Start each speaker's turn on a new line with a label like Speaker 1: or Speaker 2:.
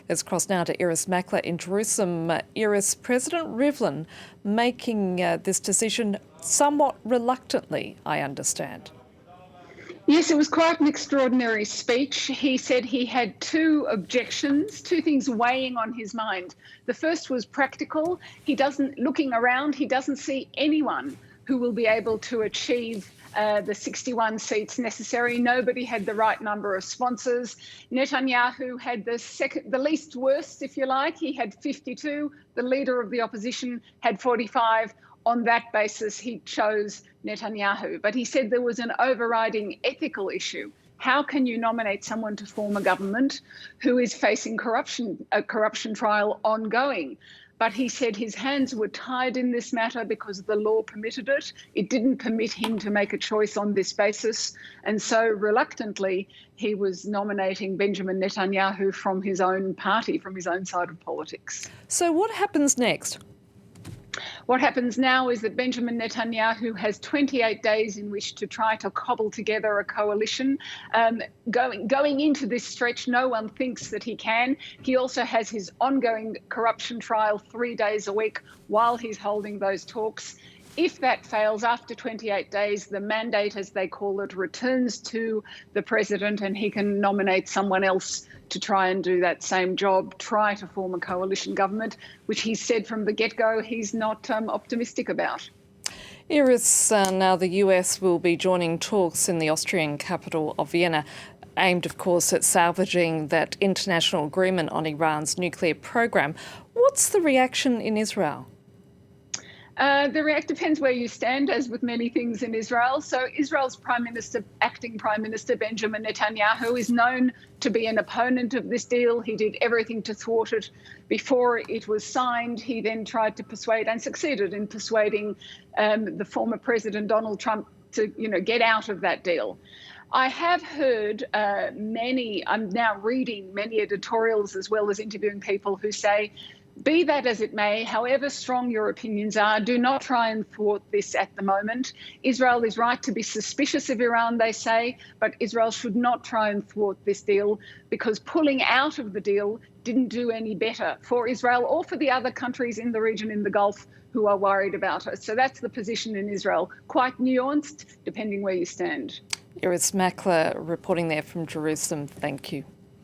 Speaker 1: Let's cross now to Iris Makler in Jerusalem. Iris, President Rivlin making this decision somewhat reluctantly, I understand.
Speaker 2: Yes, it was quite an extraordinary speech. He said he had two objections, two things weighing on his mind. The first was practical. Looking around, he doesn't see anyone who will be able to achieve the 61 seats necessary. Nobody had the right number of sponsors. Netanyahu had the least worst, if you like. He had 52. The leader of the opposition had 45. On that basis, he chose Netanyahu. But he said there was an overriding ethical issue. How can you nominate someone to form a government who is facing a corruption trial ongoing? But he said his hands were tied in this matter because the law permitted it. It didn't permit him to make a choice on this basis. And so reluctantly, he was nominating Benjamin Netanyahu from his own party, from his own side of politics.
Speaker 1: So what happens next?
Speaker 2: What happens now is that Benjamin Netanyahu has 28 days in which to try to cobble together a coalition. Going into this stretch, no one thinks that he can. He also has his ongoing corruption trial 3 days a week while he's holding those talks. If that fails, after 28 days, the mandate, as they call it, returns to the president and he can nominate someone else to try and do that same job, try to form a coalition government, which he said from the get-go he's not optimistic about.
Speaker 1: Iris, now the US will be joining talks in the Austrian capital of Vienna, aimed, of course, at salvaging that international agreement on Iran's nuclear program. What's the reaction in Israel?
Speaker 2: Depends where you stand, as with many things in Israel. So Israel's acting Prime Minister Benjamin Netanyahu is known to be an opponent of this deal. He did everything to thwart it before it was signed. He then tried to persuade and succeeded in persuading the former President Donald Trump to, get out of that deal. I have heard I'm now reading many editorials as well as interviewing people who say, be that as it may, however strong your opinions are, do not try and thwart this at the moment. Israel is right to be suspicious of Iran, they say, but Israel should not try and thwart this deal because pulling out of the deal didn't do any better for Israel or for the other countries in the region in the Gulf who are worried about it. So that's the position in Israel, quite nuanced, depending where you stand.
Speaker 1: Iris Makler reporting there from Jerusalem. Thank you.